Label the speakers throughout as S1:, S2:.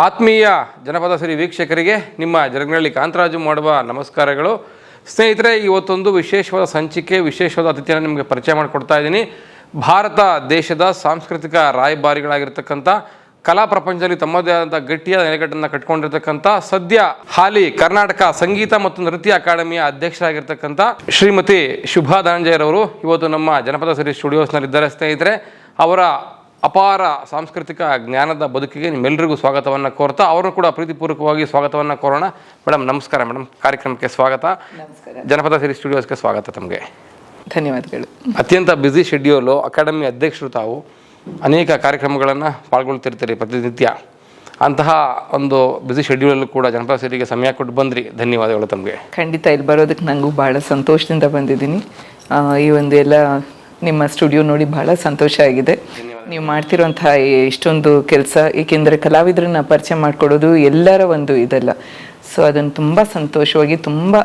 S1: ಆತ್ಮೀಯ ಜನಪದ ಸಿರಿ ವೀಕ್ಷಕರಿಗೆ ನಿಮ್ಮ ಜರಗನಹಳ್ಳಿ ಕಾಂತರಾಜು ಮಾಡುವ ನಮಸ್ಕಾರಗಳು. ಸ್ನೇಹಿತರೆ, ಇವತ್ತೊಂದು ವಿಶೇಷವಾದ ಸಂಚಿಕೆ, ವಿಶೇಷವಾದ ಅತಿಥಿಯನ್ನು ನಿಮಗೆ ಪರಿಚಯ ಮಾಡಿಕೊಡ್ತಾ ಇದ್ದೀನಿ. ಭಾರತ ದೇಶದ ಸಾಂಸ್ಕೃತಿಕ ರಾಯಭಾರಿಗಳಾಗಿರ್ತಕ್ಕಂಥ, ಕಲಾ ಪ್ರಪಂಚದಲ್ಲಿ ತಮ್ಮದೇ ಆದಂಥ ಗಟ್ಟಿಯಾದ ನೆಲೆಗಟ್ಟನ್ನು ಕಟ್ಕೊಂಡಿರ್ತಕ್ಕಂಥ, ಸದ್ಯ ಹಾಲಿ ಕರ್ನಾಟಕ ಸಂಗೀತ ಮತ್ತು ನೃತ್ಯ ಅಕಾಡೆಮಿಯ ಅಧ್ಯಕ್ಷರಾಗಿರ್ತಕ್ಕಂಥ ಶ್ರೀಮತಿ ಶುಭಾ ಧನಂಜಯರವರು ಇವತ್ತು ನಮ್ಮ ಜನಪದ ಸಿರಿ ಸ್ಟುಡಿಯೋಸ್ನಲ್ಲಿದ್ದಾರೆ. ಸ್ನೇಹಿತರೆ, ಅವರ ಅಪಾರ ಸಾಂಸ್ಕೃತಿಕ ಜ್ಞಾನದ ಬದುಕಿಗೆ ನಿಮ್ಮೆಲ್ಲರಿಗೂ ಸ್ವಾಗತವನ್ನು ಕೋರ್ತಾ ಅವರು ಕೂಡ ಪ್ರೀತಿಪೂರ್ವಕವಾಗಿ ಸ್ವಾಗತವನ್ನು ಕೋರೋಣ. ಮೇಡಮ್ ನಮಸ್ಕಾರ. ಮೇಡಮ್, ಕಾರ್ಯಕ್ರಮಕ್ಕೆ ಸ್ವಾಗತ. ಜನಪದ ಸಿರಿ ಸ್ಟುಡಿಯೋಸ್ಗೆ ಸ್ವಾಗತ. ತಮಗೆ
S2: ಧನ್ಯವಾದಗಳು.
S1: ಅತ್ಯಂತ ಬ್ಯುಸಿ ಶೆಡ್ಯೂಲು, ಅಕಾಡೆಮಿ ಅಧ್ಯಕ್ಷರು ತಾವು, ಅನೇಕ ಕಾರ್ಯಕ್ರಮಗಳನ್ನು ಪಾಲ್ಗೊಳ್ತಿರ್ತೀರಿ ಪ್ರತಿನಿತ್ಯ. ಅಂತಹ ಒಂದು ಬ್ಯುಸಿ ಶೆಡ್ಯೂಲಲ್ಲೂ ಕೂಡ ಜನಪದ ಸಿರಿಗೆ ಸಮಯ ಕೊಟ್ಟು ಬಂದ್ರಿ, ಧನ್ಯವಾದಗಳು ತಮಗೆ.
S2: ಖಂಡಿತ ಇಲ್ಲಿ ಬರೋದಕ್ಕೆ ನನಗೂ ಭಾಳ ಸಂತೋಷದಿಂದ ಬಂದಿದ್ದೀನಿ. ಈ ಒಂದು ಎಲ್ಲ ನಿಮ್ಮ ಸ್ಟುಡಿಯೋ ನೋಡಿ ಭಾಳ ಸಂತೋಷ ಆಗಿದೆ. ನೀವು ಮಾಡ್ತಿರೋಂತಹ ಇಷ್ಟೊಂದು ಕೆಲಸ, ಏಕೆಂದರೆ ಕಲಾವಿದರನ್ನ ಪರಿಚಯ ಮಾಡಿಕೊಡೋದು ಎಲ್ಲರ ಒಂದು ಇದಲ್ಲ. ಸೊ ಅದನ್ನು ತುಂಬ ಸಂತೋಷವಾಗಿ, ತುಂಬ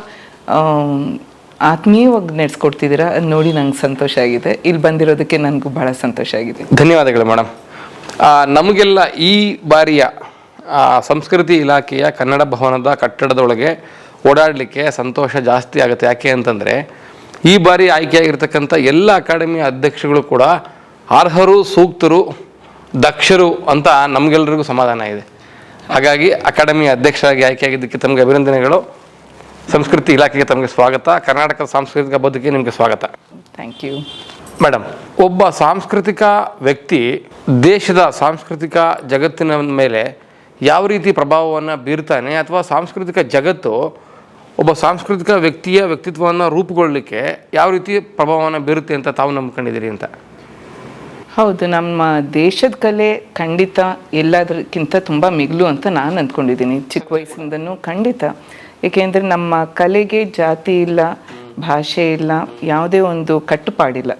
S2: ಆತ್ಮೀಯವಾಗಿ ನಡೆಸ್ಕೊಡ್ತಿದ್ದೀರಾ. ಅದು ನೋಡಿ ನಂಗೆ ಸಂತೋಷ ಆಗಿದೆ. ಇಲ್ಲಿ ಬಂದಿರೋದಕ್ಕೆ ನನಗೂ ಭಾಳ ಸಂತೋಷ ಆಗಿದೆ.
S1: ಧನ್ಯವಾದಗಳು ಮೇಡಮ್. ನಮಗೆಲ್ಲ ಈ ಬಾರಿಯ ಸಂಸ್ಕೃತಿ ಇಲಾಖೆಯ ಕನ್ನಡ ಭವನದ ಕಟ್ಟಡದೊಳಗೆ ಓಡಾಡಲಿಕ್ಕೆ ಸಂತೋಷ ಜಾಸ್ತಿ ಆಗುತ್ತೆ. ಯಾಕೆ ಅಂತಂದರೆ, ಈ ಬಾರಿ ಆಯ್ಕೆಯಾಗಿರ್ತಕ್ಕಂಥ ಎಲ್ಲ ಅಕಾಡೆಮಿಯ ಅಧ್ಯಕ್ಷಗಳು ಕೂಡ ಅರ್ಹರು, ಸೂಕ್ತರು, ದಕ್ಷರು ಅಂತ ನಮಗೆಲ್ಲರಿಗೂ ಸಮಾಧಾನ ಇದೆ. ಹಾಗಾಗಿ ಅಕಾಡೆಮಿಯ ಅಧ್ಯಕ್ಷರಾಗಿ ಆಯ್ಕೆಯಾಗಿದ್ದಕ್ಕೆ ತಮಗೆ ಅಭಿನಂದನೆಗಳು. ಸಂಸ್ಕೃತಿ ಇಲಾಖೆಗೆ ತಮಗೆ ಸ್ವಾಗತ. ಕರ್ನಾಟಕದ ಸಾಂಸ್ಕೃತಿಕ ಬದುಕಿಗೆ ನಿಮಗೆ ಸ್ವಾಗತ.
S2: Thank you
S1: madam. ಒಬ್ಬ ಸಾಂಸ್ಕೃತಿಕ ವ್ಯಕ್ತಿ ದೇಶದ ಸಾಂಸ್ಕೃತಿಕ ಜಗತ್ತಿನ ಮೇಲೆ ಯಾವ ರೀತಿ ಪ್ರಭಾವವನ್ನು ಬೀರ್ತಾನೆ, ಅಥವಾ ಸಾಂಸ್ಕೃತಿಕ ಜಗತ್ತು ಒಬ್ಬ ಸಾಂಸ್ಕೃತಿಕ ವ್ಯಕ್ತಿಯ ವ್ಯಕ್ತಿತ್ವವನ್ನು ರೂಪುಗೊಳ್ಳಲಿಕ್ಕೆ ಯಾವ ರೀತಿ ಪ್ರಭಾವವನ್ನು ಬೀರುತ್ತೆ ಅಂತ ತಾವು ನಂಬ್ಕೊಂಡಿದ್ದೀರಿ ಅಂತ?
S2: ಹೌದು, ನಮ್ಮ ದೇಶದ ಕಲೆ ಖಂಡಿತ ಎಲ್ಲದಕ್ಕಿಂತ ತುಂಬ ಮಿಗಿಲು ಅಂತ ನಾನು ಅಂದ್ಕೊಂಡಿದ್ದೀನಿ ಚಿಕ್ಕ ವಯಸ್ಸಿಂದನೂ. ಖಂಡಿತ. ಏಕೆಂದರೆ ನಮ್ಮ ಕಲೆಗೆ ಜಾತಿ ಇಲ್ಲ, ಭಾಷೆ ಇಲ್ಲ, ಯಾವುದೇ ಒಂದು ಕಟ್ಟುಪಾಡಿಲ್ಲ.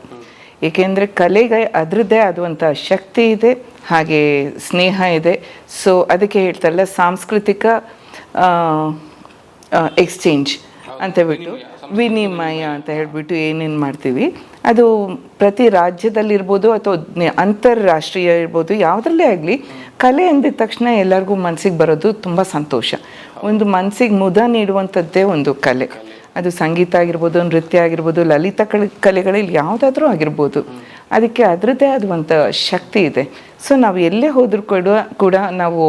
S2: ಏಕೆಂದರೆ ಕಲೆಗೆ ಅದರದ್ದೇ ಆದಂಥ ಶಕ್ತಿ ಇದೆ, ಹಾಗೆ ಸ್ನೇಹ ಇದೆ. ಸೊ ಅದಕ್ಕೆ ಹೇಳ್ತಾರಲ್ಲ, ಸಾಂಸ್ಕೃತಿಕ ಎಕ್ಸ್ಚೇಂಜ್ ಅಂತ ಹೇಳ್ಬಿಟ್ಟು, ವಿನಿಮಯ ಅಂತ ಹೇಳ್ಬಿಟ್ಟು ಏನೇನು ಮಾಡ್ತೀವಿ, ಅದು ಪ್ರತಿ ರಾಜ್ಯದಲ್ಲಿರ್ಬೋದು ಅಥವಾ ಅಂತಾರಾಷ್ಟ್ರೀಯ ಇರ್ಬೋದು, ಯಾವುದರಲ್ಲೇ ಆಗಲಿ ಕಲೆ ಅಂದಿದ ತಕ್ಷಣ ಎಲ್ಲರಿಗೂ ಮನಸ್ಸಿಗೆ ಬರೋದು ತುಂಬ ಸಂತೋಷ. ಒಂದು ಮನಸ್ಸಿಗೆ ಮುದ ನೀಡುವಂಥದ್ದೇ ಒಂದು ಕಲೆ. ಅದು ಸಂಗೀತ ಆಗಿರ್ಬೋದು, ನೃತ್ಯ ಆಗಿರ್ಬೋದು, ಲಲಿತ ಕಲೆಗಳಲ್ಲಿ ಯಾವುದಾದ್ರೂ ಆಗಿರ್ಬೋದು. ಅದಕ್ಕೆ ಅದರದ್ದೇ ಆದಂಥ ಶಕ್ತಿ ಇದೆ. ಸೊ ನಾವು ಎಲ್ಲೇ ಹೋದರೂ ಕೂಡ ನಾವು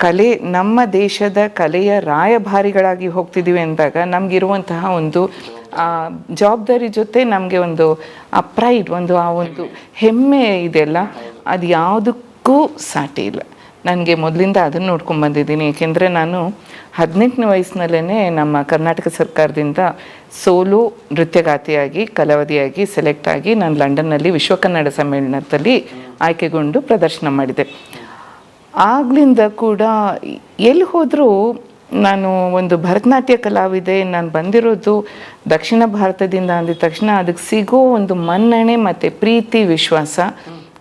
S2: ಕಲೆ, ನಮ್ಮ ದೇಶದ ಕಲೆಯ ರಾಯಭಾರಿಗಳಾಗಿ ಹೋಗ್ತಿದ್ದೀವಿ ಅಂದಾಗ ನಮಗಿರುವಂತಹ ಒಂದು ಜವಾಬ್ದಾರಿ ಜೊತೆ ನಮಗೆ ಒಂದು ಆ ಪ್ರೈಡ್, ಒಂದು ಆ ಒಂದು ಹೆಮ್ಮೆ ಇದೆಯಲ್ಲ, ಅದು ಯಾವುದಕ್ಕೂ ಸಾಟಿ ಇಲ್ಲ. ನನಗೆ ಮೊದಲಿಂದ ಅದನ್ನು ನೋಡ್ಕೊಂಡು ಬಂದಿದ್ದೀನಿ. ಏಕೆಂದರೆ ನಾನು 18ನೇ ವಯಸ್ಸಿನಲ್ಲೇ ನಮ್ಮ ಕರ್ನಾಟಕ ಸರ್ಕಾರದಿಂದ ಸೋಲೋ ನೃತ್ಯಗಾತಿಯಾಗಿ, ಕಲಾವಿದೆಯಾಗಿ ಸೆಲೆಕ್ಟ್ ಆಗಿ ನಾನು ಲಂಡನ್ನಲ್ಲಿ ವಿಶ್ವ ಕನ್ನಡ ಸಮ್ಮೇಳನದಲ್ಲಿ ಆಯ್ಕೆಗೊಂಡು ಪ್ರದರ್ಶನ ಮಾಡಿದೆ. ಆಗ್ಲಿಂದ ಕೂಡ ಎಲ್ಲಿ ಹೋದರೂ ನಾನು ಒಂದು ಭರತನಾಟ್ಯ ಕಲಾವಿದೆ, ನಾನು ಬಂದಿರೋದು ದಕ್ಷಿಣ ಭಾರತದಿಂದ ಅಂದಿದ ತಕ್ಷಣ ಅದಕ್ಕೆ ಸಿಗೋ ಒಂದು ಮನ್ನಣೆ ಮತ್ತು ಪ್ರೀತಿ, ವಿಶ್ವಾಸ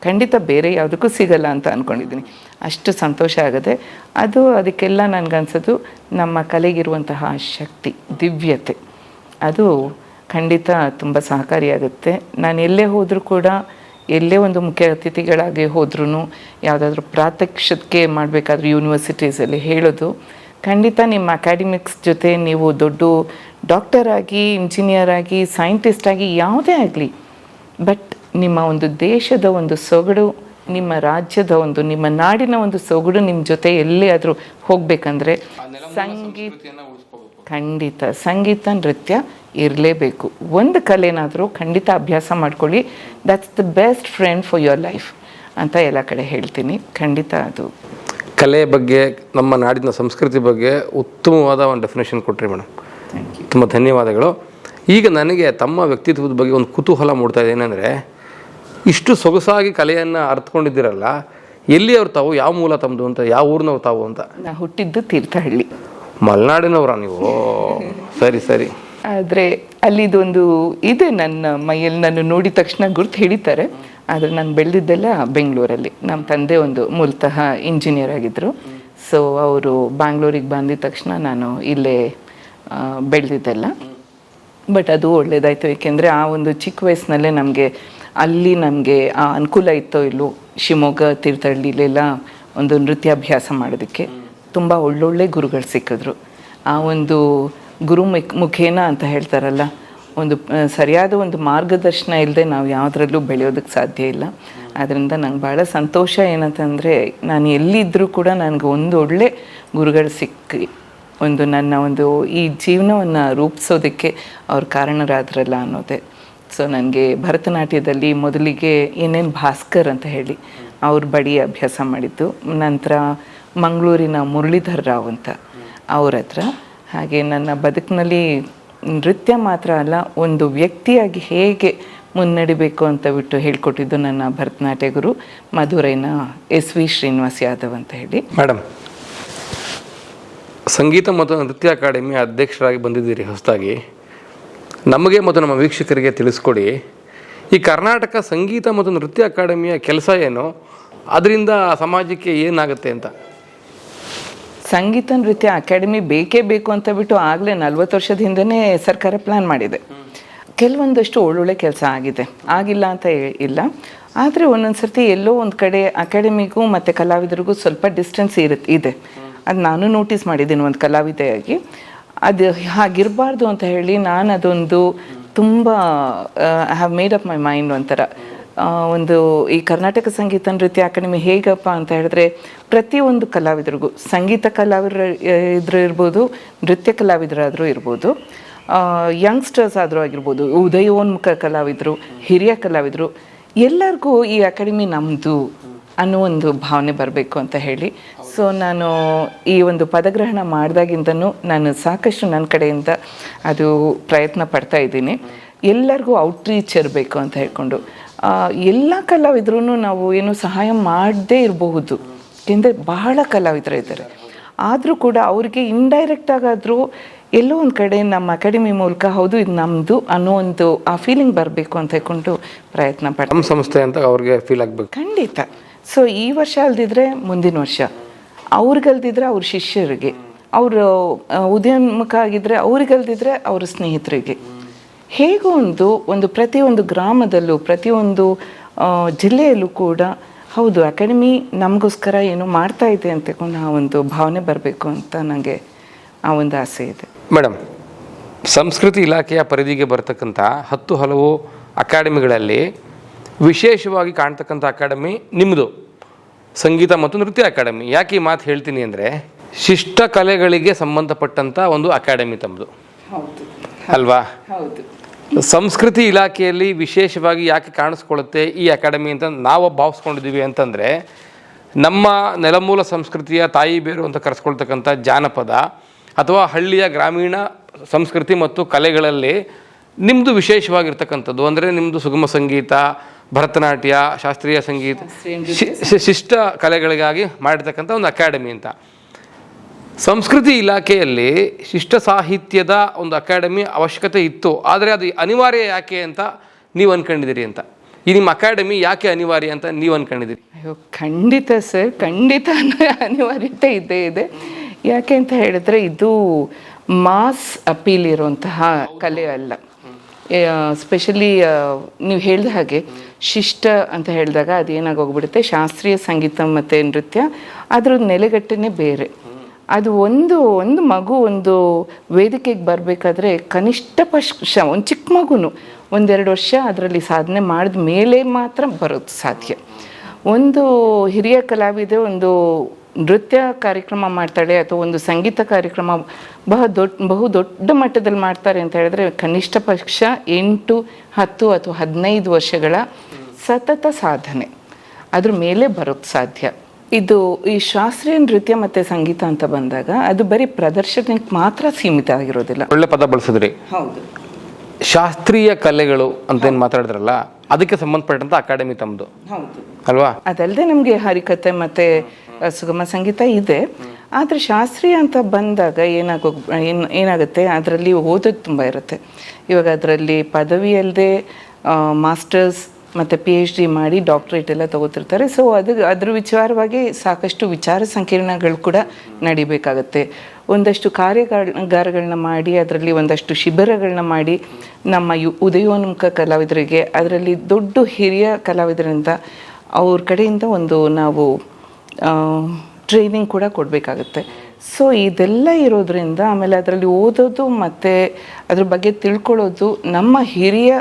S2: ಖಂಡಿತ ಬೇರೆ ಯಾವುದಕ್ಕೂ ಸಿಗಲ್ಲ ಅಂತ ಅಂದ್ಕೊಂಡಿದ್ದೀನಿ. ಅಷ್ಟು ಸಂತೋಷ ಆಗುತ್ತೆ. ಅದಕ್ಕೆಲ್ಲ ನನಗನ್ಸೋದು ನಮ್ಮ ಕಲೆಗಿರುವಂತಹ ಶಕ್ತಿ, ದಿವ್ಯತೆ, ಅದು ಖಂಡಿತ ತುಂಬ ಸಹಕಾರಿಯಾಗುತ್ತೆ. ನಾನು ಎಲ್ಲೇ ಹೋದರೂ ಕೂಡ, ಎಲ್ಲೇ ಒಂದು ಮುಖ್ಯ ಅತಿಥಿಗಳಾಗಿ ಹೋದ್ರೂ, ಯಾವುದಾದ್ರೂ ಪ್ರಾತ್ಯಕ್ಷಿಕೆ ಮಾಡಬೇಕಾದ್ರೂ ಯೂನಿವರ್ಸಿಟೀಸಲ್ಲಿ ಹೇಳೋದು, ಖಂಡಿತ ನಿಮ್ಮ ಅಕಾಡೆಮಿಕ್ಸ್ ಜೊತೆ ನೀವು ದೊಡ್ಡ ಡಾಕ್ಟರ್ ಆಗಿ, ಇಂಜಿನಿಯರ್ ಆಗಿ, ಸೈಂಟಿಸ್ಟ್ ಆಗಿ, ಯಾವುದೇ ಆಗಲಿ, ಬಟ್ ನಿಮ್ಮ ಒಂದು ದೇಶದ ಒಂದು ಸೊಗಡು, ನಿಮ್ಮ ರಾಜ್ಯದ ಒಂದು, ನಿಮ್ಮ ನಾಡಿನ ಒಂದು ಸೊಗಡು ನಿಮ್ಮ ಜೊತೆ ಎಲ್ಲೇ ಆದರೂ ಹೋಗಬೇಕಂದ್ರೆ ಖಂಡಿತ ಸಂಗೀತ, ನೃತ್ಯ ಇರಲೇಬೇಕು. ಒಂದು ಕಲೆನಾದರೂ ಖಂಡಿತ ಅಭ್ಯಾಸ ಮಾಡ್ಕೊಳ್ಳಿ. That's the best friend for your life ಅಂತ ಎಲ್ಲ ಕಡೆ ಹೇಳ್ತೀನಿ. ಖಂಡಿತ ಅದು
S1: ಕಲೆ ಬಗ್ಗೆ, ನಮ್ಮ ನಾಡಿನ ಸಂಸ್ಕೃತಿ ಬಗ್ಗೆ ಉತ್ತಮವಾದ ಒಂದು ಡೆಫಿನೇಷನ್ ಕೊಟ್ರಿ ಮೇಡಮ್. ತುಂಬ ಧನ್ಯವಾದಗಳು. ಈಗ ನನಗೆ ತಮ್ಮ ವ್ಯಕ್ತಿತ್ವದ ಬಗ್ಗೆ ಒಂದು ಕುತೂಹಲ ಮೂಡ್ತಾ ಇದೆ. ಏನಂದರೆ, ಇಷ್ಟು ಸೊಗಸಾಗಿ ಕಲೆಯನ್ನು ಅರ್ಥಕೊಂಡಿದ್ದೀರಲ್ಲ, ಎಲ್ಲಿ ಅವ್ರು ತಾವು, ಯಾವ ಮೂಲ ತಮ್ಮದು ಅಂತ, ಯಾವ ಊರಿನವ್ರು ತಾವು ಅಂತ?
S2: ನಾ ಹುಟ್ಟಿದ್ದು ತೀರ್ಥಹಳ್ಳಿ.
S1: ಮಲೆನಾಡಿನವರ ನೀವು? ಸರಿ ಸರಿ.
S2: ಆದರೆ ಅಲ್ಲಿದೊಂದು ಇದೆ, ನನ್ನ ಮೈಯಲ್ಲಿ ನಾನು ನೋಡಿದ ತಕ್ಷಣ ಗುರ್ತು ಹಿಡಿತಾರೆ. ಆದರೆ ನಾನು ಬೆಳೆದಿದ್ದೆಲ್ಲ ಬೆಂಗಳೂರಲ್ಲಿ. ನಮ್ಮ ತಂದೆ ಒಂದು ಮೂಲತಃ ಇಂಜಿನಿಯರ್ ಆಗಿದ್ದರು. ಸೊ ಅವರು ಬ್ಯಾಂಗ್ಳೂರಿಗೆ ಬಂದಿದ ತಕ್ಷಣ ನಾನು ಇಲ್ಲೇ ಬೆಳೆದಿದ್ದೆಲ್ಲ. ಬಟ್ ಅದು ಒಳ್ಳೆಯದಾಯಿತು. ಏಕೆಂದರೆ ಆ ಒಂದು ಚಿಕ್ಕ ವಯಸ್ಸಿನಲ್ಲೇ ನಮಗೆ ಅಲ್ಲಿ ಆ ಅನುಕೂಲ ಇತ್ತೋ ಇಲ್ಲೋ, ಶಿವಮೊಗ್ಗ, ತೀರ್ಥಹಳ್ಳಿಲೆಲ್ಲ ಒಂದು ನೃತ್ಯಾಭ್ಯಾಸ ಮಾಡೋದಕ್ಕೆ. ತುಂಬ ಒಳ್ಳೊಳ್ಳೆ ಗುರುಗಳು ಸಿಕ್ಕಿದ್ರು. ಆ ಒಂದು ಗುರು ಮುಖೇನ ಅಂತ ಹೇಳ್ತಾರಲ್ಲ, ಒಂದು ಸರಿಯಾದ ಒಂದು ಮಾರ್ಗದರ್ಶನ ಇಲ್ಲದೆ ನಾವು ಯಾವುದರಲ್ಲೂ ಬೆಳೆಯೋದಕ್ಕೆ ಸಾಧ್ಯ ಇಲ್ಲ. ಆದ್ದರಿಂದ ನಂಗೆ ಭಾಳ ಸಂತೋಷ ಏನಂತಂದರೆ, ನಾನು ಎಲ್ಲಿದ್ದರೂ ಕೂಡ ನನಗೆ ಒಂದು ಒಳ್ಳೆ ಗುರುಗಳು ಸಿಕ್ಕಿ ಒಂದು ನನ್ನ ಒಂದು ಈ ಜೀವನವನ್ನು ರೂಪಿಸೋದಕ್ಕೆ ಅವ್ರು ಕಾರಣರಾದ್ರಲ್ಲ ಅನ್ನೋದೇ. ಸೊ ನನಗೆ ಭರತನಾಟ್ಯದಲ್ಲಿ ಮೊದಲಿಗೆ ಏನೇನು ಭಾಸ್ಕರ್ ಅಂತ ಹೇಳಿ ಅವ್ರ ಬಳಿ ಅಭ್ಯಾಸ ಮಾಡಿದ್ದು, ನಂತರ ಮಂಗಳೂರಿನ ಮುರಳೀಧರ್ ರಾವ್ ಅಂತ ಅವ್ರ ಹತ್ರ. ಹಾಗೆ ನನ್ನ ಬದುಕಿನಲ್ಲಿ ನೃತ್ಯ ಮಾತ್ರ ಅಲ್ಲ, ಒಂದು ವ್ಯಕ್ತಿಯಾಗಿ ಹೇಗೆ ಮುನ್ನಡಿಬೇಕು ಅಂತ ಬಿಟ್ಟು ಹೇಳ್ಕೊಟ್ಟಿದ್ದು ನನ್ನ ಭರತನಾಟ್ಯ ಗುರು ಮಧುರೈನ SV ಶ್ರೀನಿವಾಸ್ ಯಾದವ್ ಅಂತ ಹೇಳಿ.
S1: ಮೇಡಮ್, ಸಂಗೀತ ಮತ್ತು ನೃತ್ಯ ಅಕಾಡೆಮಿ ಅಧ್ಯಕ್ಷರಾಗಿ ಬಂದಿದ್ದೀರಿ ಹೊಸದಾಗಿ. ನಮಗೆ ಮತ್ತು ನಮ್ಮ ವೀಕ್ಷಕರಿಗೆ ತಿಳಿಸ್ಕೊಡಿ, ಈ ಕರ್ನಾಟಕ ಸಂಗೀತ ಮತ್ತು ನೃತ್ಯ ಅಕಾಡೆಮಿಯ ಕೆಲಸ ಏನು, ಅದರಿಂದ ಸಮಾಜಕ್ಕೆ ಏನಾಗುತ್ತೆ ಅಂತ.
S2: ಸಂಗೀತ ನೃತ್ಯ ಅಕಾಡೆಮಿ ಬೇಕೇ ಬೇಕು ಅಂತ ಬಿಟ್ಟು ಆಗಲೇ 40 ವರ್ಷದ ಹಿಂದೆಯೇ ಸರ್ಕಾರ ಪ್ಲ್ಯಾನ್ ಮಾಡಿದೆ. ಕೆಲವೊಂದಷ್ಟು ಒಳ್ಳೊಳ್ಳೆ ಕೆಲಸ ಆಗಿದೆ, ಆಗಿಲ್ಲ ಅಂತ ಇಲ್ಲ. ಆದರೆ ಒಂದೊಂದು ಸರ್ತಿ ಎಲ್ಲೋ ಒಂದು ಕಡೆ ಅಕಾಡೆಮಿಗೂ ಮತ್ತು ಕಲಾವಿದರಿಗೂ ಸ್ವಲ್ಪ ಡಿಸ್ಟೆನ್ಸ್ ಇದೆ. ಅದು ನಾನು ನೋಟಿಸ್ ಮಾಡಿದ್ದೀನಿ ಒಂದು ಕಲಾವಿದೆಯಾಗಿ. ಅದು ಹಾಗಿರಬಾರ್ದು ಅಂತ ಹೇಳಿ ನಾನು ಅದೊಂದು ತುಂಬ I have made up my mind. ಒಂಥರ ಒಂದು ಈ ಕರ್ನಾಟಕ ಸಂಗೀತ ನೃತ್ಯ ಅಕಾಡೆಮಿ ಹೇಗಪ್ಪ ಅಂತ ಹೇಳಿದ್ರೆ, ಪ್ರತಿಯೊಂದು ಕಲಾವಿದರಿಗೂ, ಸಂಗೀತ ಕಲಾವಿದರು ಇರ್ಬೋದು, ನೃತ್ಯ ಕಲಾವಿದರಾದರೂ ಇರ್ಬೋದು, ಯಂಗ್ಸ್ಟರ್ಸ್ ಆದರೂ ಆಗಿರ್ಬೋದು, ಉದಯೋನ್ಮುಖ ಕಲಾವಿದರು, ಹಿರಿಯ ಕಲಾವಿದರು, ಎಲ್ಲರಿಗೂ ಈ ಅಕಾಡೆಮಿ ನಮ್ಮದು ಅನ್ನೋ ಒಂದು ಭಾವನೆ ಬರಬೇಕು ಅಂತ ಹೇಳಿ. ಸೊ ನಾನು ಈ ಒಂದು ಪದಗ್ರಹಣ ಮಾಡಿದಾಗಿಂದನೂ ನಾನು ಸಾಕಷ್ಟು ನನ್ನ ಕಡೆಯಿಂದ ಅದು ಪ್ರಯತ್ನ ಪಡ್ತಾ ಇದ್ದೀನಿ. ಎಲ್ಲರಿಗೂ ಔಟ್ರೀಚ್ ಇರಬೇಕು ಅಂತ ಹೇಳ್ಕೊಂಡು ಎಲ್ಲ ಕಲಾವಿದ್ರೂ ನಾವು ಏನು ಸಹಾಯ ಮಾಡದೇ ಇರಬಹುದು, ಏಕೆಂದರೆ ಬಹಳ ಕಲಾವಿದರು ಇದ್ದಾರೆ. ಆದರೂ ಕೂಡ ಅವ್ರಿಗೆ ಇಂಡೈರೆಕ್ಟಾಗಾದರೂ ಎಲ್ಲೋ ಒಂದು ಕಡೆ ನಮ್ಮ ಅಕಾಡೆಮಿ ಮೂಲಕ ಹೌದು ಇದು ನಮ್ಮದು ಅನ್ನೋ ಒಂದು ಆ ಫೀಲಿಂಗ್ ಬರಬೇಕು ಅಂತ ಹೇಳ್ಕೊಂಡು ಪ್ರಯತ್ನ ಪಡ್ತಾರೆ.
S1: ನಮ್ಮ ಸಂಸ್ಥೆ ಅಂತ ಅವ್ರಿಗೆ ಫೀಲ್ ಆಗಬೇಕು.
S2: ಖಂಡಿತ. ಸೊ ಈ ವರ್ಷ ಅಲ್ದಿದ್ರೆ ಮುಂದಿನ ವರ್ಷ, ಅವ್ರಿಗಲ್ದಿದ್ರೆ ಅವ್ರ ಶಿಷ್ಯರಿಗೆ, ಅವರು ಉದಯೋನ್ಮುಖ ಆಗಿದ್ದರೆ ಅವ್ರಿಗಲ್ದಿದ್ರೆ ಅವ್ರ ಸ್ನೇಹಿತರಿಗೆ, ಹೇಗೋ ಒಂದು ಪ್ರತಿಯೊಂದು ಗ್ರಾಮದಲ್ಲೂ ಪ್ರತಿಯೊಂದು ಜಿಲ್ಲೆಯಲ್ಲೂ ಕೂಡ ಹೌದು ಅಕಾಡೆಮಿ ನಮಗೋಸ್ಕರ ಏನೋ ಮಾಡ್ತಾ ಇದೆ ಅಂತ ಆ ಒಂದು ಭಾವನೆ ಬರಬೇಕು ಅಂತ ನನಗೆ ಆ ಒಂದು ಆಸೆ ಇದೆ.
S1: ಮೇಡಮ್, ಸಂಸ್ಕೃತಿ ಇಲಾಖೆಯ ಪರಿಧಿಗೆ ಬರ್ತಕ್ಕಂಥ 10 ಹಲವು ಅಕಾಡೆಮಿಗಳಲ್ಲಿ ವಿಶೇಷವಾಗಿ ಕಾಣ್ತಕ್ಕಂಥ ಅಕಾಡೆಮಿ ನಿಮ್ಮದು, ಸಂಗೀತ ಮತ್ತು ನೃತ್ಯ ಅಕಾಡೆಮಿ. ಯಾಕೆ ಈ ಮಾತು ಹೇಳ್ತೀನಿ ಅಂದರೆ, ಶಿಷ್ಟ ಕಲೆಗಳಿಗೆ ಸಂಬಂಧಪಟ್ಟಂಥ ಒಂದು ಅಕಾಡೆಮಿ ತಮ್ಮದು ಅಲ್ವಾ?
S2: ಹೌದು.
S1: ಸಂಸ್ಕೃತಿ ಇಲಾಖೆಯಲ್ಲಿ ವಿಶೇಷವಾಗಿ ಯಾಕೆ ಕಾಣಿಸ್ಕೊಳ್ಳುತ್ತೆ ಈ ಅಕಾಡೆಮಿ ಅಂತ ನಾವು ಭಾವಿಸ್ಕೊಂಡಿದ್ದೀವಿ ಅಂತಂದರೆ, ನಮ್ಮ ನೆಲಮೂಲ ಸಂಸ್ಕೃತಿಯ ತಾಯಿ ಬೇರು ಅಂತ ಕರೆಸ್ಕೊಳ್ತಕ್ಕಂಥ ಜಾನಪದ ಅಥವಾ ಹಳ್ಳಿಯ ಗ್ರಾಮೀಣ ಸಂಸ್ಕೃತಿ ಮತ್ತು ಕಲೆಗಳಲ್ಲಿ ನಿಮ್ಮದು ವಿಶೇಷವಾಗಿರ್ತಕ್ಕಂಥದ್ದು ಅಂದರೆ ನಿಮ್ಮದು ಸುಗಮ ಸಂಗೀತ, ಭರತನಾಟ್ಯ, ಶಾಸ್ತ್ರೀಯ ಸಂಗೀತ, ಶಿಷ್ಟ ಕಲೆಗಳಿಗಾಗಿ ಮಾಡಿರ್ತಕ್ಕಂಥ ಒಂದು ಅಕಾಡೆಮಿ ಅಂತ. ಸಂಸ್ಕೃತಿ ಇಲಾಖೆಯಲ್ಲಿ ಶಿಷ್ಟ ಸಾಹಿತ್ಯದ ಒಂದು ಅಕಾಡೆಮಿ ಅವಶ್ಯಕತೆ ಇತ್ತು, ಆದರೆ ಅದು ಅನಿವಾರ್ಯ ಯಾಕೆ ಅಂತ ನೀವು ಅಂದ್ಕೊಂಡಿದ್ದೀರಿ ಅಂತ. ಈ ನಿಮ್ಮ ಅಕಾಡೆಮಿ ಯಾಕೆ ಅನಿವಾರ್ಯ ಅಂತ ನೀವು ಅಂದ್ಕೊಂಡಿದ್ದೀರಿ?
S2: ಅಯ್ಯೋ ಖಂಡಿತ ಸರ್, ಖಂಡಿತ ಅನಿವಾರ್ಯತೆ ಇದ್ದೇ ಇದೆ. ಯಾಕೆ ಅಂತ ಹೇಳಿದ್ರೆ ಇದು ಮಾಸ್ ಅಪೀಲ್ ಇರುವಂತಹ ಕಲೆ ಅಲ್ಲ. ಸ್ಪೆಷಲಿ ನೀವು ಹೇಳಿದ ಹಾಗೆ ಶಿಷ್ಟ ಅಂತ ಹೇಳಿದಾಗ ಅದೇನಾಗೋಗ್ಬಿಡುತ್ತೆ, ಶಾಸ್ತ್ರೀಯ ಸಂಗೀತ ಮತ್ತು ನೃತ್ಯ ಅದರ ನೆಲೆಗಟ್ಟನೆ ಬೇರೆ. ಅದು ಒಂದು ಮಗು ಒಂದು ವೇದಿಕೆಗೆ ಬರಬೇಕಾದ್ರೆ ಕನಿಷ್ಠ ಒಂದು ಚಿಕ್ಕ ಮಗುನು 1-2 ವರ್ಷ ಅದರಲ್ಲಿ ಸಾಧನೆ ಮಾಡಿದ ಮೇಲೆ ಮಾತ್ರ ಬರೋದು ಸಾಧ್ಯ. ಒಂದು ಹಿರಿಯ ಕಲಾವಿದೆ ಒಂದು ನೃತ್ಯ ಕಾರ್ಯಕ್ರಮ ಮಾಡ್ತಾಳೆ ಅಥವಾ ಒಂದು ಸಂಗೀತ ಕಾರ್ಯಕ್ರಮ ಬಹು ದೊಡ್ಡ ಮಟ್ಟದಲ್ಲಿ ಮಾಡ್ತಾರೆ ಅಂತ ಹೇಳಿದ್ರೆ ಕನಿಷ್ಠ ಪಕ್ಷ 8, 10 ಅಥವಾ 15 ವರ್ಷಗಳ ಸತತ ಸಾಧನೆ ಅದ್ರ ಮೇಲೆ ಬರೋಕ್ಕೆ ಸಾಧ್ಯ. ಇದು ಈ ಶಾಸ್ತ್ರೀಯ ನೃತ್ಯ ಮತ್ತು ಸಂಗೀತ ಅಂತ ಬಂದಾಗ ಅದು ಬರೀ ಪ್ರದರ್ಶನಕ್ಕೆ ಮಾತ್ರ ಸೀಮಿತ ಆಗಿರೋದಿಲ್ಲ.
S1: ಒಳ್ಳೆ ಪದ ಬಳಸಿದ್ರಿ.
S2: ಹೌದು,
S1: ಶಾಸ್ತ್ರೀಯ ಕಲೆಗಳು ಅಂತ ಏನು ಮಾತಾಡಿದ್ರಲ್ಲ, ಅದಕ್ಕೆ ಸಂಬಂಧಪಟ್ಟಂಥ ಅಕಾಡೆಮಿ ತಮ್ಮದು.
S2: ಹೌದು
S1: ಅಲ್ವಾ?
S2: ಅದಲ್ಲದೆ ನಮಗೆ ಹರಿಕಥೆ ಮತ್ತು ಸುಗಮ ಸಂಗೀತ ಇದೆ. ಆದರೆ ಶಾಸ್ತ್ರೀಯ ಅಂತ ಬಂದಾಗ ಏನಾಗುತ್ತೆ, ಅದರಲ್ಲಿ ಓದೋದು ತುಂಬ ಇರುತ್ತೆ. ಇವಾಗ ಅದರಲ್ಲಿ ಪದವಿ ಅಲ್ಲದೆ ಮಾಸ್ಟರ್ಸ್ ಮತ್ತು PhD ಮಾಡಿ ಡಾಕ್ಟ್ರೇಟ್ ಎಲ್ಲ ತಗೋತಿರ್ತಾರೆ. ಸೊ ಅದ್ರ ವಿಚಾರವಾಗಿ ಸಾಕಷ್ಟು ವಿಚಾರ ಸಂಕಿರಣಗಳು ಕೂಡ ನಡಿಬೇಕಾಗತ್ತೆ. ಒಂದಷ್ಟು ಕಾರ್ಯಾಗಾರಗಳನ್ನ ಮಾಡಿ ಅದರಲ್ಲಿ ಒಂದಷ್ಟು ಶಿಬಿರಗಳನ್ನ ಮಾಡಿ ನಮ್ಮ ಉದಯೋನ್ಮುಖ ಕಲಾವಿದರಿಗೆ, ಅದರಲ್ಲಿ ದೊಡ್ಡ ಹಿರಿಯ ಕಲಾವಿದರಿಂದ ಅವ್ರ ಕಡೆಯಿಂದ ನಾವು ಟ್ರೈನಿಂಗ್ ಕೂಡ ಕೊಡಬೇಕಾಗುತ್ತೆ. ಸೊ ಇದೆಲ್ಲ ಇರೋದ್ರಿಂದ ಆಮೇಲೆ ಅದರಲ್ಲಿ ಓದೋದು ಮತ್ತು ಅದ್ರ ಬಗ್ಗೆ ತಿಳ್ಕೊಳ್ಳೋದು ನಮ್ಮ ಹಿರಿಯ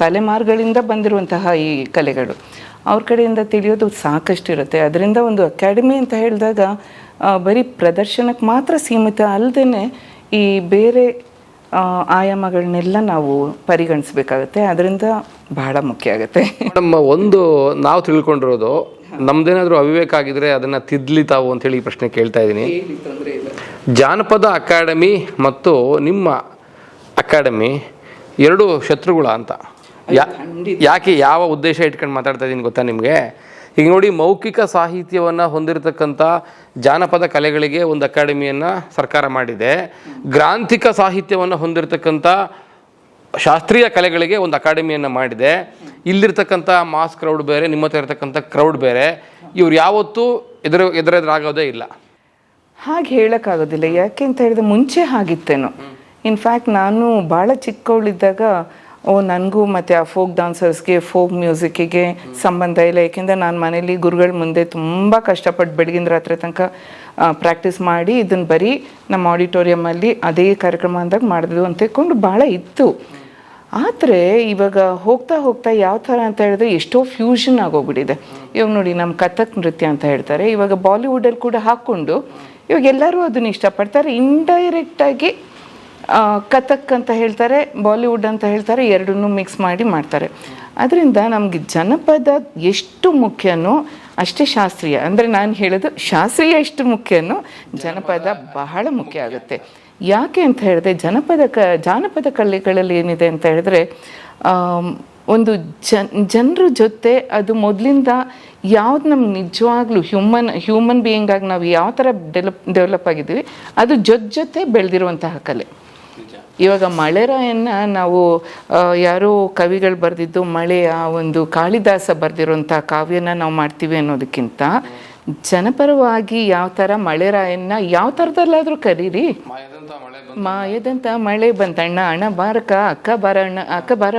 S2: ತಲೆಮಾರುಗಳಿಂದ ಬಂದಿರುವಂತಹ ಈ ಕಲೆಗಳು ಅವ್ರ ಕಡೆಯಿಂದ ತಿಳಿಯೋದು ಸಾಕಷ್ಟು ಇರುತ್ತೆ. ಅದರಿಂದ ಒಂದು ಅಕಾಡೆಮಿ ಅಂತ ಹೇಳಿದಾಗ ಬರೀ ಪ್ರದರ್ಶನಕ್ಕೆ ಮಾತ್ರ ಸೀಮಿತ ಅಲ್ಲದೇ ಈ ಬೇರೆ ಆಯಾಮಗಳನ್ನೆಲ್ಲ ನಾವು ಪರಿಗಣಿಸಬೇಕಾಗತ್ತೆ. ಅದರಿಂದ ಬಹಳ ಮುಖ್ಯ ಆಗುತ್ತೆ.
S1: ನಮ್ಮ ಒಂದು ನಾವು ತಿಳ್ಕೊಂಡಿರೋದು ನಮ್ದೇನಾದರೂ ಅವಿವೇಕ ಆಗಿದ್ರೆ ಅದನ್ನು ತಿದ್ಲಿ ತಾವು ಅಂತೇಳಿ ಈ ಪ್ರಶ್ನೆ ಕೇಳ್ತಾ ಇದ್ದೀನಿ. ಜಾನಪದ ಅಕಾಡೆಮಿ ಮತ್ತು ನಿಮ್ಮ ಅಕಾಡೆಮಿ ಎರಡು ಶತ್ರುಗಳ ಅಂತ ಯಾಕೆ ಯಾವ ಉದ್ದೇಶ ಇಟ್ಕೊಂಡು ಮಾತಾಡ್ತಾ ಇದ್ದೀನಿ ಗೊತ್ತಾ ನಿಮಗೆ? ಈಗ ನೋಡಿ, ಮೌಖಿಕ ಸಾಹಿತ್ಯವನ್ನು ಹೊಂದಿರತಕ್ಕಂಥ ಜಾನಪದ ಕಲೆಗಳಿಗೆ ಒಂದು ಅಕಾಡೆಮಿಯನ್ನು ಸರ್ಕಾರ ಮಾಡಿದೆ. ಗ್ರಾಂಥಿಕ ಸಾಹಿತ್ಯವನ್ನು ಹೊಂದಿರತಕ್ಕಂಥ ಶಾಸ್ತ್ರೀಯ ಕಲೆಗಳಿಗೆ ಒಂದು ಅಕಾಡೆಮಿಯನ್ನು ಮಾಡಿದೆ. ಇಲ್ಲಿರ್ತಕ್ಕಂಥ ಮಾಸ್ ಕ್ರೌಡ್ ಬೇರೆ, ನಿಮ್ಮ ಹತ್ರ ಇರ್ತಕ್ಕಂಥ ಕ್ರೌಡ್ ಬೇರೆ. ಇವ್ರು ಯಾವತ್ತೂ ಎದುರೆದುರಾಗೋದೇ ಇಲ್ಲ.
S2: ಹಾಗೆ ಹೇಳೋಕ್ಕಾಗೋದಿಲ್ಲ. ಯಾಕೆ ಅಂತ ಹೇಳಿದ್ರೆ ಮುಂಚೆ ಆಗಿತ್ತೇನೋ. ಇನ್ಫ್ಯಾಕ್ಟ್ ನಾನು ಭಾಳ ಚಿಕ್ಕವಳಿದ್ದಾಗ ನನಗೂ ಮತ್ತು ಆ ಫೋಕ್ ಡಾನ್ಸರ್ಸ್ಗೆ, ಫೋಕ್ ಮ್ಯೂಸಿಕ್ಕಿಗೆ ಸಂಬಂಧ ಇಲ್ಲ. ಏಕೆಂದರೆ ನಾನು ಮನೇಲಿ ಗುರುಗಳ ಮುಂದೆ ತುಂಬ ಕಷ್ಟಪಟ್ಟು ಬೆಳಗಿನ ರಾತ್ರಿ ತನಕ ಪ್ರಾಕ್ಟೀಸ್ ಮಾಡಿ ಇದನ್ನು ಬರೀ ನಮ್ಮ ಆಡಿಟೋರಿಯಮಲ್ಲಿ ಅದೇ ಕಾರ್ಯಕ್ರಮ ಅಂದಾಗ ಮಾಡಿದ್ವು ಅಂತ ಹೇಳ್ಕೊಂಡು ಭಾಳ ಇತ್ತು. ಆದರೆ ಇವಾಗ ಹೋಗ್ತಾ ಹೋಗ್ತಾ ಯಾವ ಥರ ಅಂತ ಹೇಳಿದ್ರೆ ಎಷ್ಟೋ ಫ್ಯೂಷನ್ ಆಗೋಗ್ಬಿಟ್ಟಿದೆ. ಇವಾಗ ನೋಡಿ, ನಮ್ಮ ಕಥಕ್ ನೃತ್ಯ ಅಂತ ಹೇಳ್ತಾರೆ, ಇವಾಗ ಬಾಲಿವುಡಲ್ಲಿ ಕೂಡ ಹಾಕ್ಕೊಂಡು ಇವಾಗ ಎಲ್ಲರೂ ಅದನ್ನು ಇಷ್ಟಪಡ್ತಾರೆ. ಇಂಡೈರೆಕ್ಟಾಗಿ ಕಥಕ್ ಅಂತ ಹೇಳ್ತಾರೆ, ಬಾಲಿವುಡ್ ಅಂತ ಹೇಳ್ತಾರೆ, ಎರಡನ್ನೂ ಮಿಕ್ಸ್ ಮಾಡಿ ಮಾಡ್ತಾರೆ. ಅದರಿಂದ ನಮಗೆ ಜನಪದ ಎಷ್ಟು ಮುಖ್ಯನೋ ಅಷ್ಟೇ ಶಾಸ್ತ್ರೀಯ, ಅಂದರೆ ನಾನು ಹೇಳೋದು ಶಾಸ್ತ್ರೀಯ ಎಷ್ಟು ಮುಖ್ಯನೋ ಜನಪದ ಬಹಳ ಮುಖ್ಯ ಆಗುತ್ತೆ. ಯಾಕೆ ಅಂತ ಹೇಳಿದ್ರೆ ಜಾನಪದ ಕಲೆಗಳಲ್ಲಿ ಏನಿದೆ ಅಂತ ಹೇಳಿದ್ರೆ ಒಂದು ಜನರ ಜೊತೆ ಅದು ಮೊದಲಿಂದ ಯಾವ್ದು ನಮ್ಗೆ ನಿಜವಾಗ್ಲೂ ಹ್ಯೂಮನ್ ಬೀಯಿಂಗಾಗಿ ನಾವು ಯಾವ ಥರ ಡೆವಲಪ್ ಆಗಿದ್ದೀವಿ ಅದು ಜೊತೆ ಬೆಳೆದಿರುವಂತಹ ಕಲೆ. ಇವಾಗ ಮಳೆರಾಯನ್ನ ನಾವು ಯಾರೋ ಕವಿಗಳು ಬರೆದಿದ್ದು ಮಳೆಯ ಒಂದು ಕಾಳಿದಾಸ ಬರೆದಿರುವಂಥ ಕಾವ್ಯನ ನಾವು ಮಾಡ್ತೀವಿ ಅನ್ನೋದಕ್ಕಿಂತ ಜನಪರವಾಗಿ ಯಾವ ಥರ ಮಳೆರಾಯನ್ನ ಯಾವ ಥರದಲ್ಲಾದರೂ ಕರೀರಿ, ಮಾಯದಂಥ ಮಳೆ ಬಂತಣ್ಣ, ಅಣ್ಣ ಬಾರಕ, ಅಕ್ಕ ಬಾರ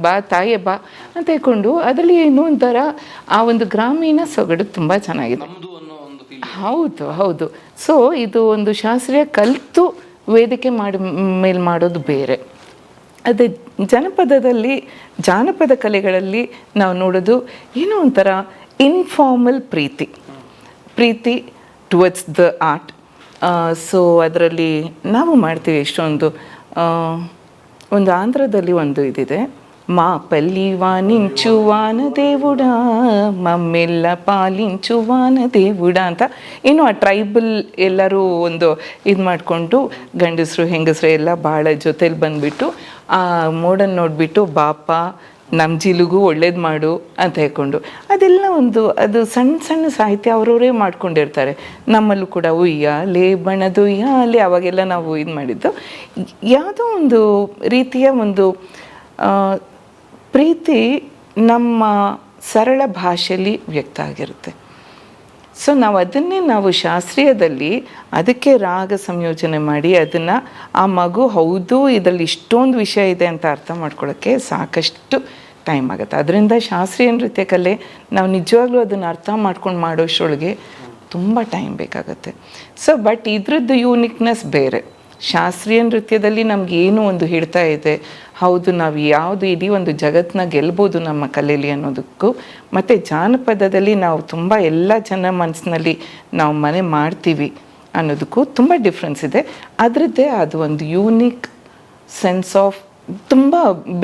S2: ಬಾ ತಾಯೆ ಬಾ ಅಂತ ಹೇಳ್ಕೊಂಡು ಅದರಲ್ಲಿ ಏನೋ ಒಂಥರ ಆ ಒಂದು ಗ್ರಾಮೀಣ ಸೊಗಡು ತುಂಬ ಚೆನ್ನಾಗಿದೆ. ಹೌದು. ಸೊ ಇದು ಒಂದು ಶಾಸ್ತ್ರೀಯ ಕಲಿತು ವೇದಿಕೆ ಮೇಲೆ ಮಾಡೋದು ಬೇರೆ. ಅದೇ ಜಾನಪದ ಕಲೆಗಳಲ್ಲಿ ನಾವು ನೋಡೋದು ಏನೋ ಒಂಥರ ಇನ್ಫಾರ್ಮಲ್ ಪ್ರೀತಿ ಟುವರ್ಡ್ಸ್ ದ ಆರ್ಟ್. ಸೊ ಅದರಲ್ಲಿ ನಾವು ಮಾಡ್ತೀವಿ ಎಷ್ಟೊಂದು. ಒಂದು ಆಂಧ್ರದಲ್ಲಿ ಒಂದು ಇದಿದೆ, మా పల్లి వానించువాన దేవుడా ಮಮ್ಮೆಲ್ಲ ಪಾಲಿಂಚುವಾನ దేవుడా ಅಂತ. ಏನು ಆ ಟ್ರೈಬಲ್ ಎಲ್ಲರೂ ಒಂದು ಇದು ಮಾಡಿಕೊಂಡು ಗಂಡಸರು ಹೆಂಗಸರು ಎಲ್ಲ ಭಾಳ ಜೊತೇಲಿ ಬಂದುಬಿಟ್ಟು ಆ ಮೋಡನ್ನು ನೋಡಿಬಿಟ್ಟು ಬಾಪ ನಮ್ಮ ಜಿಲುಗೂ ಒಳ್ಳೇದು ಮಾಡು ಅಂತ ಹೇಳ್ಕೊಂಡು ಅದೆಲ್ಲ ಅದು ಸಣ್ಣ ಸಾಹಿತ್ಯ ಅವರವರೇ ಮಾಡ್ಕೊಂಡಿರ್ತಾರೆ. ನಮ್ಮಲ್ಲೂ ಕೂಡ ಉಯ್ಯಾಲೆ ಬಣದುಯ್ಯಾಲೆ ಅವಾಗೆಲ್ಲ ನಾವು ಇದು ಮಾಡಿದ್ದು ಯಾವುದೋ ಒಂದು ರೀತಿಯ ಒಂದು ಪ್ರೀತಿ ನಮ್ಮ ಸರಳ ಭಾಷೆಯಲ್ಲಿ ವ್ಯಕ್ತ ಆಗಿರುತ್ತೆ. ಸೊ ನಾವು ಶಾಸ್ತ್ರೀಯದಲ್ಲಿ ಅದಕ್ಕೆ ರಾಗ ಸಂಯೋಜನೆ ಮಾಡಿ ಅದನ್ನು ಆ ಮಗು ಹೌದು ಇದರಲ್ಲಿ ಇಷ್ಟೊಂದು ವಿಷಯ ಇದೆ ಅಂತ ಅರ್ಥ ಮಾಡ್ಕೊಳ್ಳೋಕ್ಕೆ ಸಾಕಷ್ಟು ಟೈಮ್ ಆಗುತ್ತೆ. ಅದರಿಂದ ಶಾಸ್ತ್ರೀಯ ನೃತ್ಯ ಕಲೆ ನಾವು ನಿಜವಾಗ್ಲೂ ಅದನ್ನು ಅರ್ಥ ಮಾಡ್ಕೊಂಡು ಮಾಡೋಷ್ಟರೊಳಗೆ ತುಂಬ ಟೈಮ್ ಬೇಕಾಗುತ್ತೆ. ಸೊ ಬಟ್ ಇದ್ರದ್ದು ಯೂನಿಕ್ನೆಸ್ ಬೇರೆ. ಶಾಸ್ತ್ರೀಯ ನೃತ್ಯದಲ್ಲಿ ನಮ್ಗೆ ಏನೋ ಒಂದು ಹಿಡ್ತಾ ಇದೆ, ಹೌದು ನಾವು ಯಾವುದು ಇಡೀ ಒಂದು ಜಗತ್ತನ್ನ ಗೆಲ್ಬೋದು ನಮ್ಮ ಕಲೆಯಲ್ಲಿ ಅನ್ನೋದಕ್ಕೂ, ಮತ್ತು ಜಾನಪದದಲ್ಲಿ ನಾವು ತುಂಬ ಎಲ್ಲ ಜನ ಮನಸ್ಸಿನಲ್ಲಿ ನಾವು ಮನೆ ಮಾಡ್ತೀವಿ ಅನ್ನೋದಕ್ಕೂ ತುಂಬ ಡಿಫ್ರೆನ್ಸ್ ಇದೆ. ಅದರದ್ದೇ ಅದು ಒಂದು ಯೂನಿಕ್ ಸೆನ್ಸ್ ಆಫ್ ತುಂಬ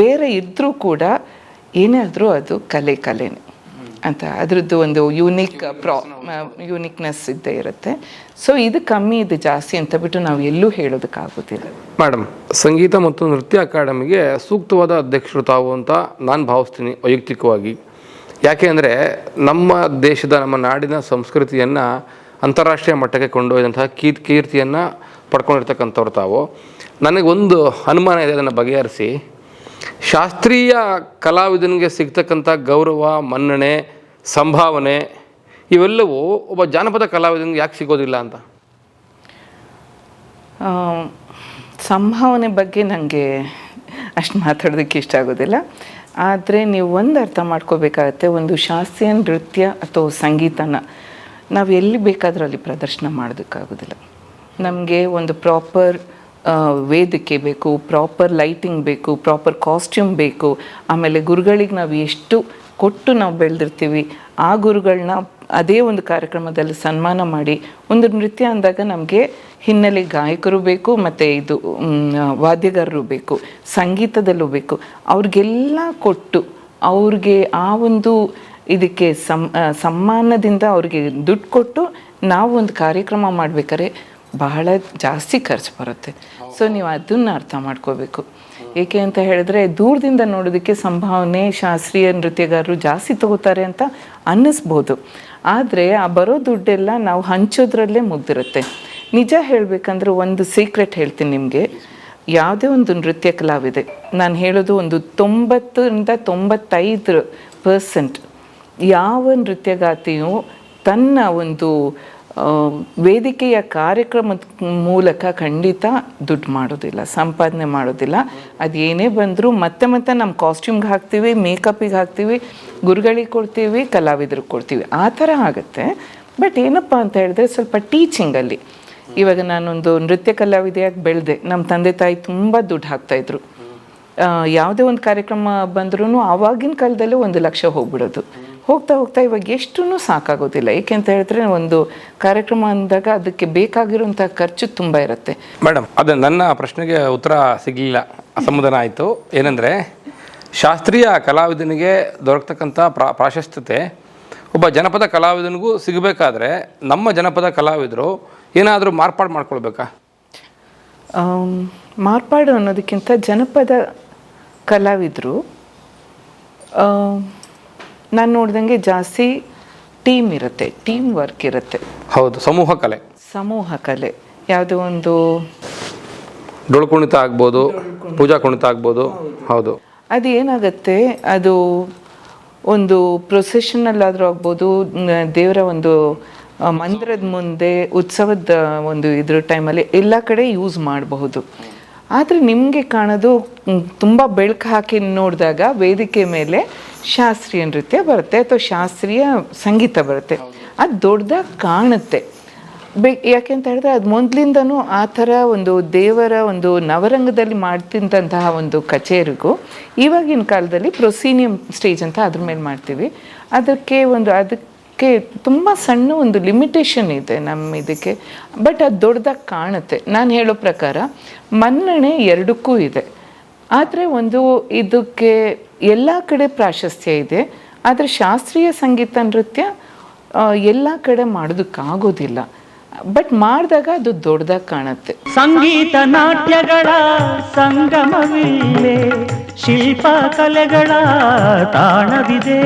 S2: ಬೇರೆ ಇದ್ದರೂ ಕೂಡ ಏನೇ ಆದರೂ ಅದು ಕಲೆನೇ ಅಂತ ಅದರದ್ದು ಒಂದು ಯೂನಿಕ್ನೆಸ್ ಇದ್ದೇ ಇರುತ್ತೆ. ಸೊ ಇದು ಕಮ್ಮಿ ಇದು ಜಾಸ್ತಿ ಅಂತ ಬಿಟ್ಟು ನಾವು ಎಲ್ಲೂ ಹೇಳೋದಕ್ಕಾಗೋದಿಲ್ಲ.
S1: ಮೇಡಮ್, ಸಂಗೀತ ಮತ್ತು ನೃತ್ಯ ಅಕಾಡೆಮಿಗೆ ಸೂಕ್ತವಾದ ಅಧ್ಯಕ್ಷರು ತಾವು ಅಂತ ನಾನು ಭಾವಿಸ್ತೀನಿ ವೈಯಕ್ತಿಕವಾಗಿ. ಯಾಕೆ ಅಂದರೆ ನಮ್ಮ ದೇಶದ ನಮ್ಮ ನಾಡಿನ ಸಂಸ್ಕೃತಿಯನ್ನು ಅಂತಾರಾಷ್ಟ್ರೀಯ ಮಟ್ಟಕ್ಕೆ ಕೊಂಡೊಯ್ದಂತಹ ಕೀರ್ತಿಯನ್ನು ಪಡ್ಕೊಂಡಿರ್ತಕ್ಕಂಥವ್ರು ತಾವು. ನನಗೊಂದು ಅನುಮಾನ ಇದೆ, ಅದನ್ನು ಬಗೆಹರಿಸಿ. ಶಾಸ್ತ್ರೀಯ ಕಲಾವಿದನಿಗೆ ಸಿಗ್ತಕ್ಕಂಥ ಗೌರವ, ಮನ್ನಣೆ, ಸಂಭಾವನೆ ಇವೆಲ್ಲವೂ ಒಬ್ಬ ಜಾನಪದ ಕಲಾವಿದನಿಗೆ ಯಾಕೆ ಸಿಗೋದಿಲ್ಲ ಅಂತ?
S2: ಸಂಭಾವನೆ ಬಗ್ಗೆ ನನಗೆ ಅಷ್ಟು ಮಾತಾಡೋದಕ್ಕೆ ಇಷ್ಟ ಆಗೋದಿಲ್ಲ. ಆದರೆ ನೀವು ಒಂದು ಅರ್ಥ ಮಾಡ್ಕೋಬೇಕಾಗತ್ತೆ, ಒಂದು ಶಾಸ್ತ್ರೀಯ ನೃತ್ಯ ಅಥವಾ ಸಂಗೀತನ ನಾವು ಎಲ್ಲಿ ಬೇಕಾದರೂ ಅಲ್ಲಿ ಪ್ರದರ್ಶನ ಮಾಡೋದಕ್ಕಾಗೋದಿಲ್ಲ. ನಮಗೆ ಒಂದು ಪ್ರಾಪರ್ ವೇದಿಕೆ ಬೇಕು, ಪ್ರಾಪರ್ ಲೈಟಿಂಗ್ ಬೇಕು, ಪ್ರಾಪರ್ ಕಾಸ್ಟ್ಯೂಮ್ ಬೇಕು. ಆಮೇಲೆ ಗುರುಗಳಿಗೆ ನಾವು ಎಷ್ಟು ಕೊಟ್ಟು ನಾವು ಬೆಳೆದಿರ್ತೀವಿ, ಆ ಗುರುಗಳನ್ನ ಅದೇ ಒಂದು ಕಾರ್ಯಕ್ರಮದಲ್ಲಿ ಸನ್ಮಾನ ಮಾಡಿ, ಒಂದು ನೃತ್ಯ ಅಂದಾಗ ನಮಗೆ ಹಿನ್ನೆಲೆ ಗಾಯಕರು ಬೇಕು, ಮತ್ತು ಇದು ವಾದ್ಯಗಾರರು ಬೇಕು, ಸಂಗೀತದಲ್ಲೂ ಬೇಕು. ಅವ್ರಿಗೆಲ್ಲ ಕೊಟ್ಟು ಅವ್ರಿಗೆ ಆ ಒಂದು ಇದಕ್ಕೆ ಸಮ್ಮಾನದಿಂದ ಅವ್ರಿಗೆ ದುಡ್ಡು ಕೊಟ್ಟು ನಾವು ಒಂದು ಕಾರ್ಯಕ್ರಮ ಮಾಡಬೇಕಾದ್ರೆ ಬಹಳ ಜಾಸ್ತಿ ಖರ್ಚು ಬರುತ್ತೆ. ಸೊ ನೀವು ಅದನ್ನು ಅರ್ಥ ಮಾಡ್ಕೋಬೇಕು. ಏಕೆ ಅಂತ ಹೇಳಿದ್ರೆ ದೂರದಿಂದ ನೋಡೋದಕ್ಕೆ ಸಂಭಾವನೆ ಶಾಸ್ತ್ರೀಯ ನೃತ್ಯಗಾರರು ಜಾಸ್ತಿ ತಗೋತಾರೆ ಅಂತ ಅನ್ನಿಸ್ಬೋದು, ಆದರೆ ಆ ಬರೋ ದುಡ್ಡೆಲ್ಲ ನಾವು ಹಂಚೋದ್ರಲ್ಲೇ ಮುಗ್ದಿರುತ್ತೆ. ನಿಜ ಹೇಳಬೇಕಂದ್ರೆ ಒಂದು ಸೀಕ್ರೆಟ್ ಹೇಳ್ತೀನಿ ನಿಮಗೆ. ಯಾವುದೇ ಒಂದು ನೃತ್ಯ ಕಲಾವಿದೆ, ನಾನು ಹೇಳೋದು ಒಂದು 90-95% ಯಾವ ನೃತ್ಯಗಾತಿಯು ತನ್ನ ಒಂದು ವೇದಿಕೆಯ ಕಾರ್ಯಕ್ರಮದ ಮೂಲಕ ಖಂಡಿತ ದುಡ್ಡು ಮಾಡೋದಿಲ್ಲ, ಸಂಪಾದನೆ ಮಾಡೋದಿಲ್ಲ. ಅದು ಏನೇ ಬಂದರೂ ಮತ್ತೆ ನಮ್ಮ ಕಾಸ್ಟ್ಯೂಮ್ಗೆ ಹಾಕ್ತೀವಿ, ಮೇಕಪ್ಪಿಗೆ ಹಾಕ್ತೀವಿ, ಗುರುಗಳಿಗೆ ಕೊಡ್ತೀವಿ, ಕಲಾವಿದ್ರಿಗೆ ಕೊಡ್ತೀವಿ, ಆ ಥರ ಆಗುತ್ತೆ. ಬಟ್ ಏನಪ್ಪ ಅಂತ ಹೇಳಿದ್ರೆ ಸ್ವಲ್ಪ ಟೀಚಿಂಗಲ್ಲಿ, ಇವಾಗ ನಾನೊಂದು ನೃತ್ಯ ಕಲಾವಿದೆಯಾಗಿ ಬೆಳೆದೆ, ನಮ್ಮ ತಂದೆ ತಾಯಿ ತುಂಬ ದುಡ್ಡು ಹಾಕ್ತಾಯಿದ್ರು. ಯಾವುದೇ ಒಂದು ಕಾರ್ಯಕ್ರಮ ಬಂದ್ರೂ ಆವಾಗಿನ ಕಾಲದಲ್ಲೇ 1 ಲಕ್ಷ ಹೋಗ್ಬಿಡೋದು. ಹೋಗ್ತಾ ಇವಾಗ ಎಷ್ಟು ಸಾಕಾಗೋದಿಲ್ಲ. ಏಕೆಂತ ಹೇಳಿದ್ರೆ ಒಂದು ಕಾರ್ಯಕ್ರಮ ಅಂದಾಗ ಅದಕ್ಕೆ ಬೇಕಾಗಿರುವಂಥ ಖರ್ಚು ತುಂಬ ಇರುತ್ತೆ.
S1: ಮೇಡಮ್, ಅದು ನನ್ನ ಪ್ರಶ್ನೆಗೆ ಉತ್ತರ ಸಿಗಲಿಲ್ಲ, ಅಸಮಾಧಾನ ಆಯಿತು. ಏನಂದರೆ ಶಾಸ್ತ್ರೀಯ ಕಲಾವಿದನಿಗೆ ದೊರಕತಕ್ಕಂಥ ಪ್ರಾಶಸ್ತ್ಯತೆ ಒಬ್ಬ ಜನಪದ ಕಲಾವಿದನಿಗೂ ಸಿಗಬೇಕಾದ್ರೆ ನಮ್ಮ ಜನಪದ ಕಲಾವಿದರು ಏನಾದರೂ ಮಾರ್ಪಾಡು ಮಾಡ್ಕೊಳ್ಬೇಕಾ?
S2: ಮಾರ್ಪಾಡು ಅನ್ನೋದಕ್ಕಿಂತ ಜನಪದ ಕಲಾವಿದರು ನಾನು ನೋಡ್ದಂಗೆ ಜಾಸ್ತಿ ಟೀಮ್ ಇರುತ್ತೆ, ಟೀಮ್ ವರ್ಕ್ ಇರುತ್ತೆ.
S1: ಹೌದು, ಸಮೂಹ ಕಲೆ. ಯಾವುದೋ ಒಂದು ಡೊಳ್ಳು ಕುಣಿತ ಆಗ್ಬೋದು, ಪೂಜಾ ಕುಣಿತ ಆಗ್ಬೋದು. ಹೌದು,
S2: ಅದು ಏನಾಗುತ್ತೆ, ಅದು ಒಂದು ಪ್ರೊಸೆಷನಲ್ ಆದರೂ ಆಗ್ಬೋದು, ದೇವರ ಒಂದು ಮಂದಿರದ ಮುಂದೆ ಉತ್ಸವದ ಒಂದು ಇದ್ರ ಟೈಮಲ್ಲಿ ಎಲ್ಲ ಕಡೆ ಯೂಸ್ ಮಾಡಬಹುದು. ಆದರೆ ನಿಮಗೆ ಕಾಣೋದು ತುಂಬ ಬೆಳಕು ಹಾಕಿ ನೋಡಿದಾಗ ವೇದಿಕೆ ಮೇಲೆ ಶಾಸ್ತ್ರೀಯ ನೃತ್ಯ ಬರುತ್ತೆ ಅಥವಾ ಶಾಸ್ತ್ರೀಯ ಸಂಗೀತ ಬರುತ್ತೆ, ಅದು ದೊಡ್ಡದಾಗಿ ಕಾಣುತ್ತೆ. ಯಾಕೆಂತ ಹೇಳಿದ್ರೆ ಅದು ಮೊದಲಿಂದನೂ ಆ ಥರ ಒಂದು ದೇವರ ಒಂದು ನವರಂಗದಲ್ಲಿ ಮಾಡ್ತಿದ್ದಂತಹ ಒಂದು ಕಚೇರಿಗೂ ಇವಾಗಿನ ಕಾಲದಲ್ಲಿ ಪ್ರೊಸೀನಿಯಂ ಸ್ಟೇಜ್ ಅಂತ ಅದ್ರ ಮೇಲೆ ಮಾಡ್ತೀವಿ. ಅದಕ್ಕೆ ತುಂಬ ಸಣ್ಣ ಒಂದು ಲಿಮಿಟೇಷನ್ ಇದೆ ನಮ್ಮ ಇದಕ್ಕೆ, ಬಟ್ ಅದು ದೊಡ್ಡದಾಗಿ ಕಾಣುತ್ತೆ. ನಾನು ಹೇಳೋ ಪ್ರಕಾರ ಮನ್ನಣೆ ಎರಡಕ್ಕೂ ಇದೆ. ಆದರೆ ಒಂದು ಇದಕ್ಕೆ ಎಲ್ಲ ಕಡೆ ಪ್ರಾಶಸ್ತ್ಯ ಇದೆ, ಆದರೆ ಶಾಸ್ತ್ರೀಯ ಸಂಗೀತ ನೃತ್ಯ ಎಲ್ಲ ಕಡೆ ಮಾಡೋದಕ್ಕಾಗೋದಿಲ್ಲ. ಬಟ್ ಮಾಡಿದಾಗ ಅದು ದೊಡ್ಡದಾಗಿ ಕಾಣುತ್ತೆ.
S3: ಸಂಗೀತ ನಾಟ್ಯಗಳ ಸಂಗಮವಿಲ್ಲೇ ಶಿಲ್ಪ ಕಲೆಗಳ ತಾಣವಿದೆ.